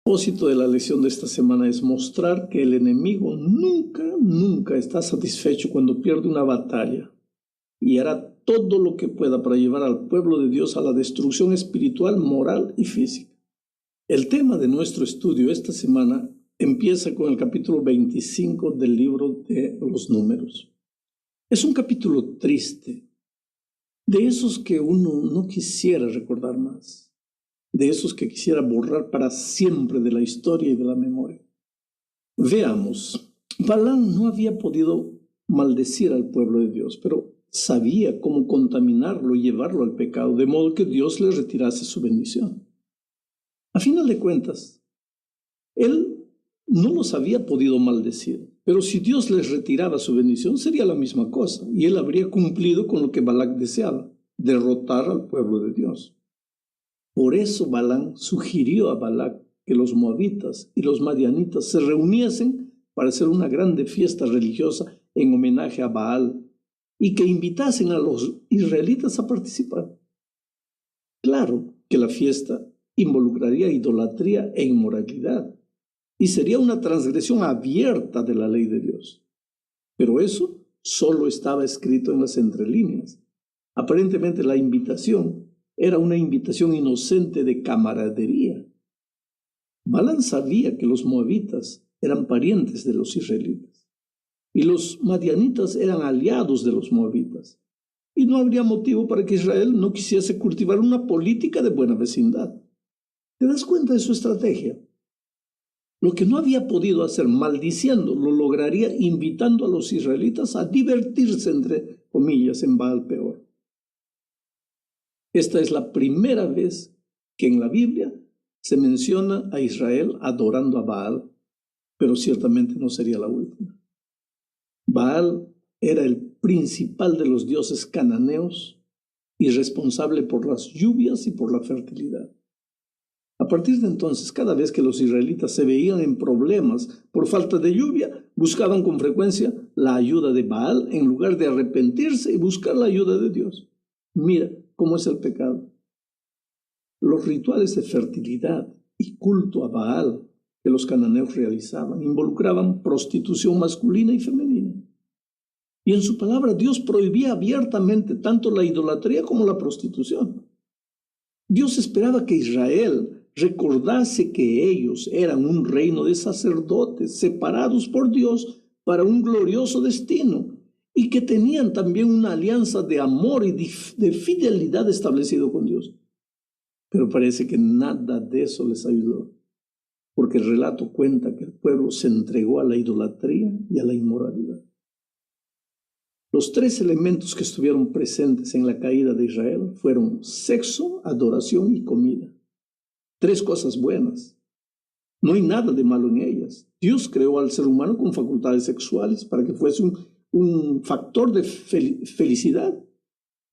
El propósito de la lección de esta semana es mostrar que el enemigo nunca está satisfecho cuando pierde una batalla y hará todo lo que pueda para llevar al pueblo de Dios a la destrucción espiritual, moral y física. El tema de nuestro estudio esta semana empieza con el capítulo 25 del libro de los Números. Es un capítulo triste, de esos que uno no quisiera recordar más, de esos que quisiera borrar para siempre de la historia y de la memoria. Veamos, Balaam no había podido maldecir al pueblo de Dios, pero sabía cómo contaminarlo y llevarlo al pecado, de modo que Dios le retirase su bendición. A final de cuentas, él no los había podido maldecir, pero si Dios les retiraba su bendición, sería la misma cosa, y él habría cumplido con lo que Balac deseaba, derrotar al pueblo de Dios. Por eso Balaam sugirió a Balac que los moabitas y los madianitas se reuniesen para hacer una grande fiesta religiosa en homenaje a Baal y que invitasen a los israelitas a participar. Claro que la fiesta involucraría idolatría e inmoralidad y sería una transgresión abierta de la ley de Dios. Pero eso solo estaba escrito en las entrelíneas. Aparentemente la invitación era una invitación inocente de camaradería. Balaam sabía que los moabitas eran parientes de los israelitas y los madianitas eran aliados de los moabitas. Y no habría motivo para que Israel no quisiese cultivar una política de buena vecindad. ¿Te das cuenta de su estrategia? Lo que no había podido hacer maldiciendo, lo lograría invitando a los israelitas a divertirse, entre comillas, en Baal peor. Esta es la primera vez que en la Biblia se menciona a Israel adorando a Baal, pero ciertamente no sería la última. Baal era el principal de los dioses cananeos y responsable por las lluvias y por la fertilidad. A partir de entonces, cada vez que los israelitas se veían en problemas por falta de lluvia, buscaban con frecuencia la ayuda de Baal en lugar de arrepentirse y buscar la ayuda de Dios. Mira cómo es el pecado. Los rituales de fertilidad y culto a Baal que los cananeos realizaban involucraban prostitución masculina y femenina. Y en su palabra Dios prohibía abiertamente tanto la idolatría como la prostitución. Dios esperaba que Israel recordase que ellos eran un reino de sacerdotes separados por Dios para un glorioso destino y que tenían también una alianza de amor y de fidelidad establecido con Dios. Pero parece que nada de eso les ayudó, porque el relato cuenta que el pueblo se entregó a la idolatría y a la inmoralidad. Los tres elementos que estuvieron presentes en la caída de Israel fueron sexo, adoración y comida. Tres cosas buenas. No hay nada de malo en ellas. Dios creó al ser humano con facultades sexuales para que fuese un factor de felicidad.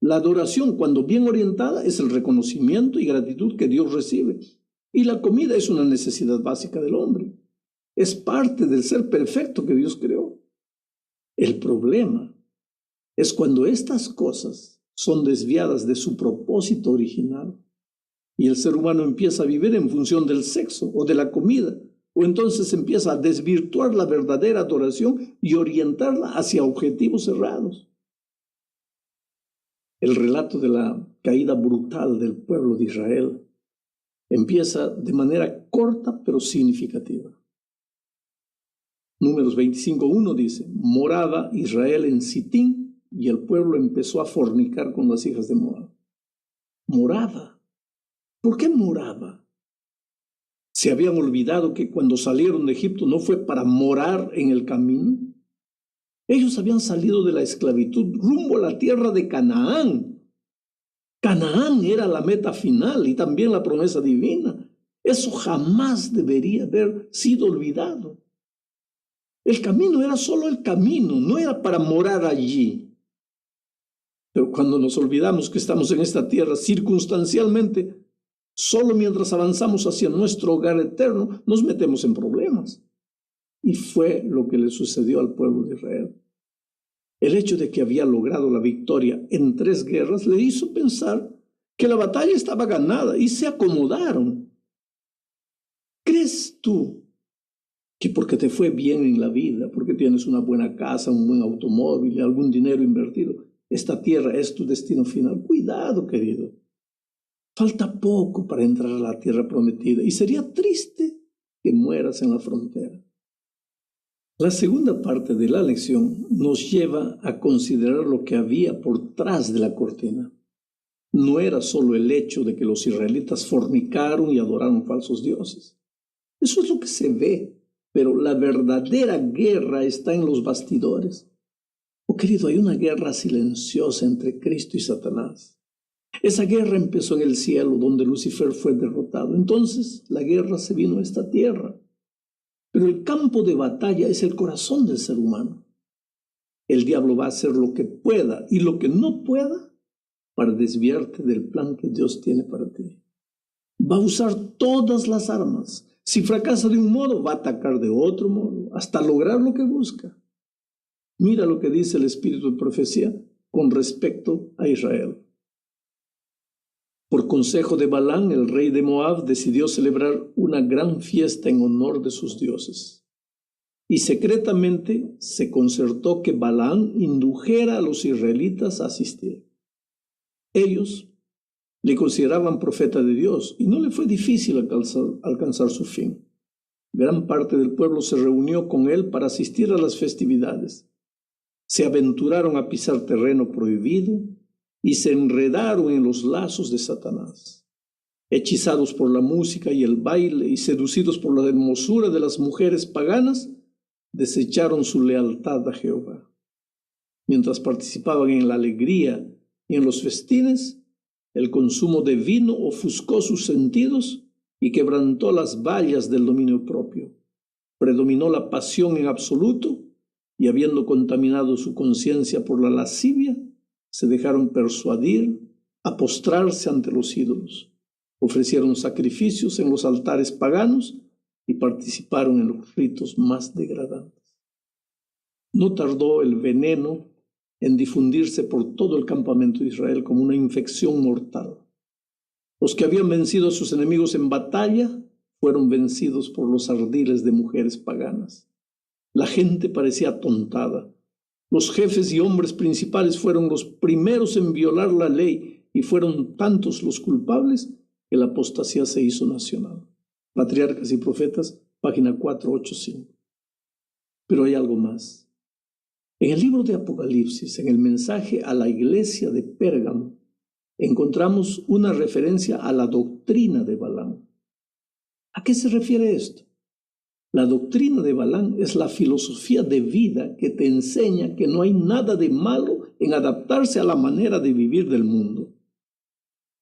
La adoración, cuando bien orientada, es el reconocimiento y gratitud que Dios recibe. Y la comida es una necesidad básica del hombre. Es parte del ser perfecto que Dios creó. El problema es cuando estas cosas son desviadas de su propósito original y el ser humano empieza a vivir en función del sexo o de la comida, o entonces empieza a desvirtuar la verdadera adoración y orientarla hacia objetivos errados. El relato de la caída brutal del pueblo de Israel empieza de manera corta pero significativa. Números 25:1 dice: moraba Israel en Sitín y el pueblo empezó a fornicar con las hijas de Moab. Moraba. ¿Por qué moraba? ¿Se habían olvidado que cuando salieron de Egipto no fue para morar en el camino? Ellos habían salido de la esclavitud rumbo a la tierra de Canaán. Canaán era la meta final y también la promesa divina. Eso jamás debería haber sido olvidado. El camino era solo el camino, no era para morar allí. Pero cuando nos olvidamos que estamos en esta tierra circunstancialmente, solo mientras avanzamos hacia nuestro hogar eterno, nos metemos en problemas. Y fue lo que le sucedió al pueblo de Israel. El hecho de que había logrado la victoria en 3 guerras le hizo pensar que la batalla estaba ganada y se acomodaron. ¿Crees crees tú que porque te fue bien en la vida, porque tienes una buena casa, un buen automóvil, algún dinero invertido, esta tierra es tu destino final? Cuidado, querido. Falta poco para entrar a la tierra prometida y sería triste que mueras en la frontera. La segunda parte de la lección nos lleva a considerar lo que había por tras de la cortina. No era solo el hecho de que los israelitas fornicaron y adoraron falsos dioses. Eso es lo que se ve, pero la verdadera guerra está en los bastidores. Oh, querido, hay una guerra silenciosa entre Cristo y Satanás. Esa guerra empezó en el cielo, donde Lucifer fue derrotado. Entonces la guerra se vino a esta tierra. Pero el campo de batalla es el corazón del ser humano. El diablo va a hacer lo que pueda y lo que no pueda para desviarte del plan que Dios tiene para ti. Va a usar todas las armas. Si fracasa de un modo, va a atacar de otro modo, hasta lograr lo que busca. Mira lo que dice el espíritu de profecía con respecto a Israel. Por consejo de Balán, el rey de Moab decidió celebrar una gran fiesta en honor de sus dioses. Y secretamente se concertó que Balán indujera a los israelitas a asistir. Ellos le consideraban profeta de Dios y no le fue difícil alcanzar su fin. Gran parte del pueblo se reunió con él para asistir a las festividades. Se aventuraron a pisar terreno prohibido y se enredaron en los lazos de Satanás. Hechizados por la música y el baile y seducidos por la hermosura de las mujeres paganas, desecharon su lealtad a Jehová. Mientras participaban en la alegría y en los festines, el consumo de vino ofuscó sus sentidos y quebrantó las vallas del dominio propio. Predominó la pasión en absoluto y, habiendo contaminado su conciencia por la lascivia, se dejaron persuadir a postrarse ante los ídolos. Ofrecieron sacrificios en los altares paganos y participaron en los ritos más degradantes. No tardó el veneno en difundirse por todo el campamento de Israel como una infección mortal. Los que habían vencido a sus enemigos en batalla fueron vencidos por los ardiles de mujeres paganas. La gente parecía atontada. Los jefes y hombres principales fueron los primeros en violar la ley y fueron tantos los culpables que la apostasía se hizo nacional. Patriarcas y Profetas, página 485. Pero hay algo más. En el libro de Apocalipsis, en el mensaje a la iglesia de Pérgamo, encontramos una referencia a la doctrina de Balaam. ¿A qué se refiere esto? La doctrina de Balaam es la filosofía de vida que te enseña que no hay nada de malo en adaptarse a la manera de vivir del mundo.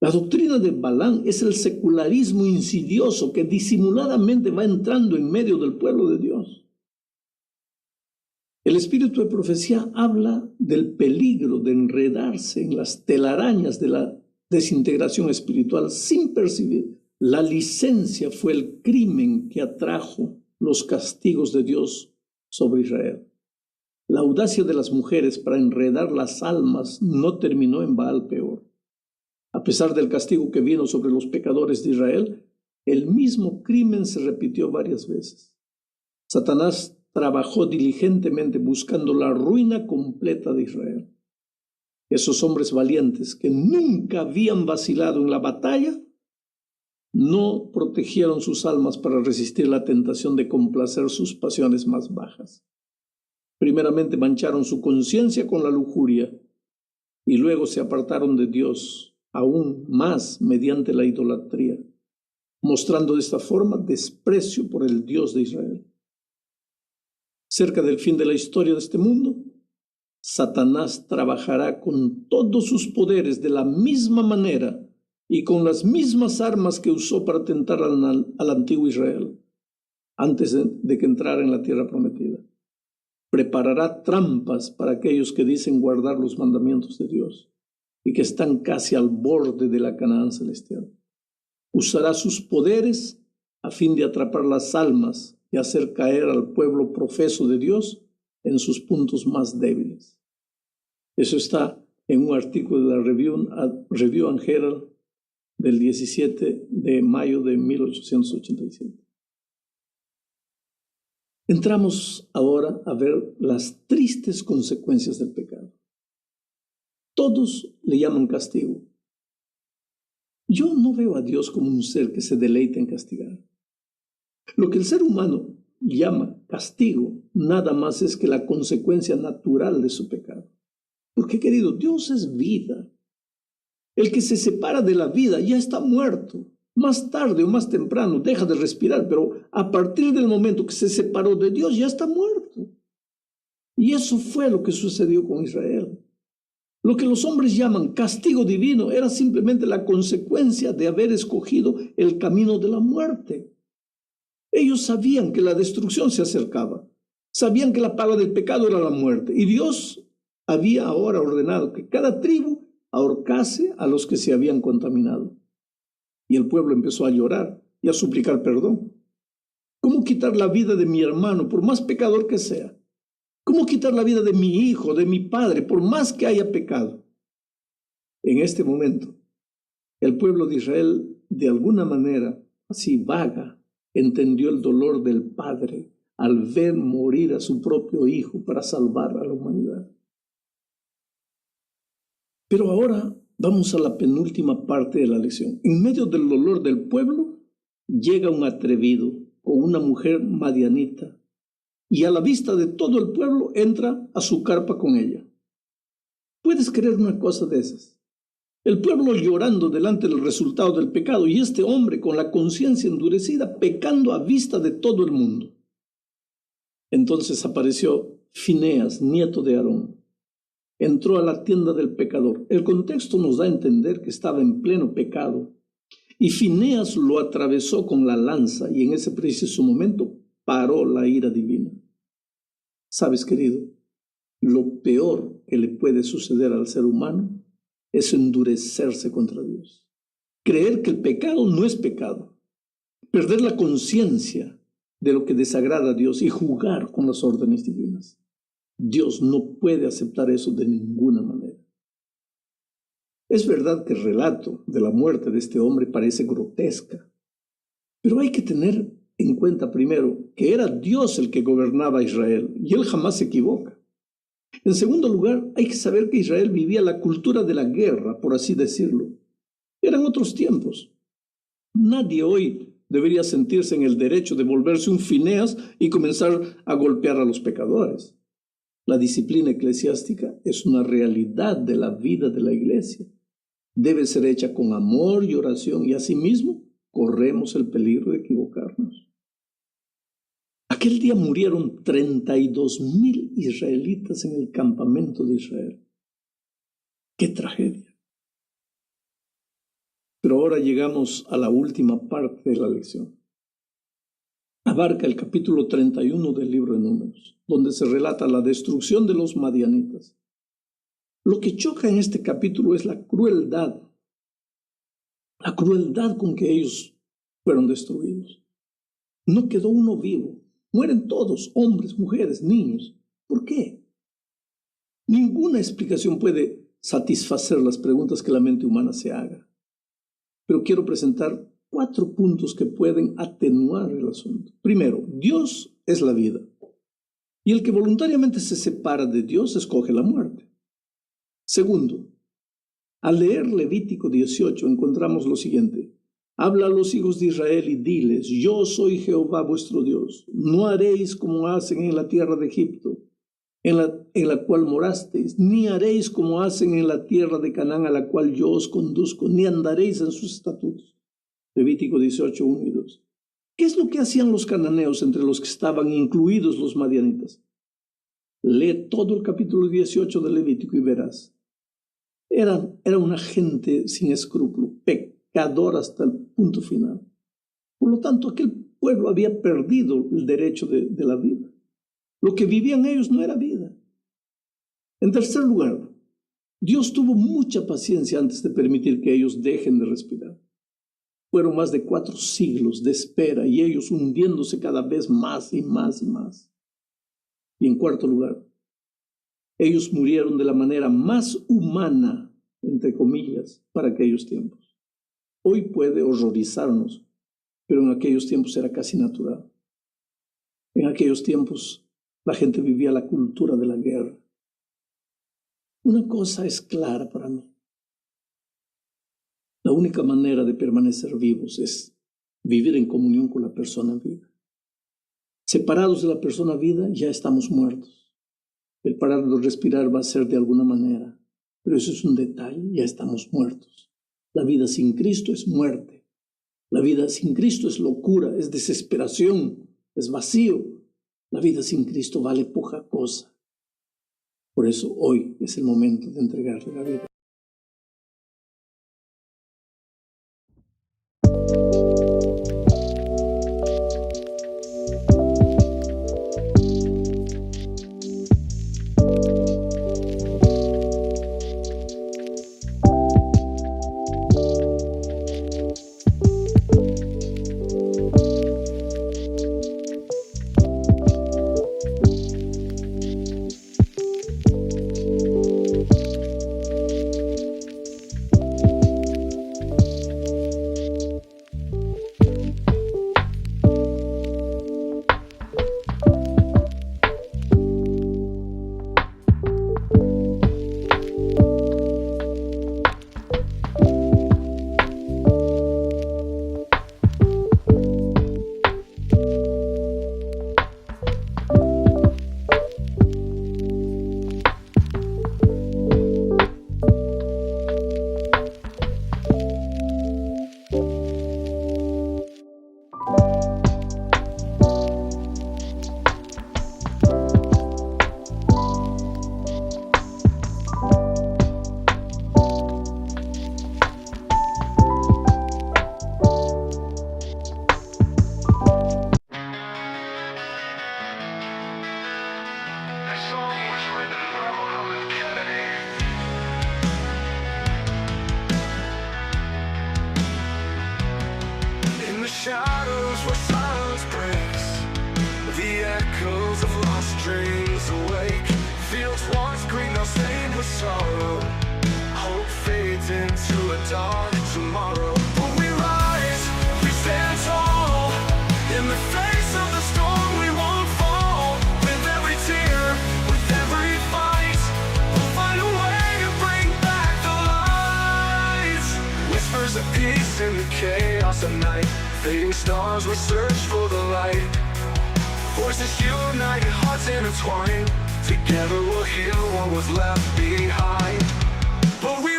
La doctrina de Balaam es el secularismo insidioso que disimuladamente va entrando en medio del pueblo de Dios. El espíritu de profecía habla del peligro de enredarse en las telarañas de la desintegración espiritual sin percibir. La licencia fue el crimen que atrajo los castigos de Dios sobre Israel. La audacia de las mujeres para enredar las almas no terminó en Baal peor. A pesar del castigo que vino sobre los pecadores de Israel, el mismo crimen se repitió varias veces. Satanás trabajó diligentemente buscando la ruina completa de Israel. Esos hombres valientes que nunca habían vacilado en la batalla no protegieron sus almas para resistir la tentación de complacer sus pasiones más bajas. Primeramente mancharon su conciencia con la lujuria y luego se apartaron de Dios aún más mediante la idolatría, mostrando de esta forma desprecio por el Dios de Israel. Cerca del fin de la historia de este mundo, Satanás trabajará con todos sus poderes de la misma manera y con las mismas armas que usó para tentar al antiguo Israel antes de que entrara en la tierra prometida. Preparará trampas para aquellos que dicen guardar los mandamientos de Dios y que están casi al borde de la Canaán celestial. Usará sus poderes a fin de atrapar las almas y hacer caer al pueblo profeso de Dios en sus puntos más débiles. Eso está en un artículo de la Review and Herald del 17 de mayo de 1887. Entramos ahora a ver las tristes consecuencias del pecado. Todos le llaman castigo. Yo no veo a Dios como un ser que se deleita en castigar. Lo que el ser humano llama castigo nada más es que la consecuencia natural de su pecado. Porque, querido, Dios es vida. El que se separa de la vida ya está muerto. Más tarde o más temprano deja de respirar, pero a partir del momento que se separó de Dios ya está muerto. Y eso fue lo que sucedió con Israel. Lo que los hombres llaman castigo divino era simplemente la consecuencia de haber escogido el camino de la muerte. Ellos sabían que la destrucción se acercaba, sabían que la paga del pecado era la muerte, y Dios había ahora ordenado que cada tribu ahorcase a los que se habían contaminado. Y el pueblo empezó a llorar y a suplicar perdón. ¿Cómo quitar la vida de mi hermano, por más pecador que sea? ¿Cómo quitar la vida de mi hijo, de mi padre, por más que haya pecado? En este momento, el pueblo de Israel, de alguna manera, así vaga, entendió el dolor del padre al ver morir a su propio hijo para salvar a la humanidad. Pero ahora vamos a la penúltima parte de la lección. En medio del dolor del pueblo, llega un atrevido con una mujer madianita y a la vista de todo el pueblo entra a su carpa con ella. ¿Puedes creer una cosa de esas? El pueblo llorando delante del resultado del pecado y este hombre con la conciencia endurecida pecando a vista de todo el mundo. Entonces apareció Fineas, nieto de Aarón. Entró a la tienda del pecador. El contexto nos da a entender que estaba en pleno pecado. Y Fineas lo atravesó con la lanza y en ese preciso momento paró la ira divina. ¿Sabes, querido? Lo peor que le puede suceder al ser humano es endurecerse contra Dios. Creer que el pecado no es pecado. Perder la conciencia de lo que desagrada a Dios y jugar con las órdenes divinas. Dios no puede aceptar eso de ninguna manera. Es verdad que el relato de la muerte de este hombre parece grotesca, pero hay que tener en cuenta primero que era Dios el que gobernaba a Israel y él jamás se equivoca. En segundo lugar, hay que saber que Israel vivía la cultura de la guerra, por así decirlo. Eran otros tiempos. Nadie hoy debería sentirse en el derecho de volverse un Fineas y comenzar a golpear a los pecadores. La disciplina eclesiástica es una realidad de la vida de la iglesia. Debe ser hecha con amor y oración y asimismo corremos el peligro de equivocarnos. Aquel día murieron 32,000 israelitas en el campamento de Israel. ¡Qué tragedia! Pero ahora llegamos a la última parte de la lección. Abarca el capítulo 31 del libro de Números, donde se relata la destrucción de los madianitas. Lo que choca en este capítulo es la crueldad con que ellos fueron destruidos. No quedó uno vivo. Mueren todos, hombres, mujeres, niños. ¿Por qué? Ninguna explicación puede satisfacer las preguntas que la mente humana se haga. Pero quiero presentar 4 puntos que pueden atenuar el asunto. Primero, Dios es la vida. Y el que voluntariamente se separa de Dios escoge la muerte. Segundo, al leer Levítico 18 encontramos lo siguiente. Habla a los hijos de Israel y diles, yo soy Jehová vuestro Dios. No haréis como hacen en la tierra de Egipto, en la cual morasteis, ni haréis como hacen en la tierra de Canaán a la cual yo os conduzco, ni andaréis en sus estatutos. Levítico 18, 1 y 2. ¿Qué es lo que hacían los cananeos entre los que estaban incluidos los madianitas? Lee todo el capítulo 18 de Levítico y verás. Era una gente sin escrúpulo, pecador hasta el punto final. Por lo tanto, aquel pueblo había perdido el derecho de la vida. Lo que vivían ellos no era vida. En tercer lugar, Dios tuvo mucha paciencia antes de permitir que ellos dejen de respirar. Fueron más de 4 siglos de espera y ellos hundiéndose cada vez más y más y más. Y en cuarto lugar, ellos murieron de la manera más humana, entre comillas, para aquellos tiempos. Hoy puede horrorizarnos, pero en aquellos tiempos era casi natural. En aquellos tiempos la gente vivía la cultura de la guerra. Una cosa es clara para mí. La única manera de permanecer vivos es vivir en comunión con la persona viva. Separados de la persona vida ya estamos muertos. El parar de respirar va a ser de alguna manera, pero eso es un detalle, ya estamos muertos. La vida sin Cristo es muerte. La vida sin Cristo es locura, es desesperación, es vacío. La vida sin Cristo vale poca cosa. Por eso hoy es el momento de entregarle la vida. Shadows where silence breaks, the echoes of lost dreams awake. Fields once green, now stained with sorrow. Hope fades into a dark tomorrow. But we rise, we stand tall. In the face of the storm, we won't fall. With every tear, with every fight, we'll find a way to bring back the lights. Whispers of peace in the chaos of night. Fading stars will search for the light. Voices unite, hearts intertwine. Together we'll heal what was left behind. But we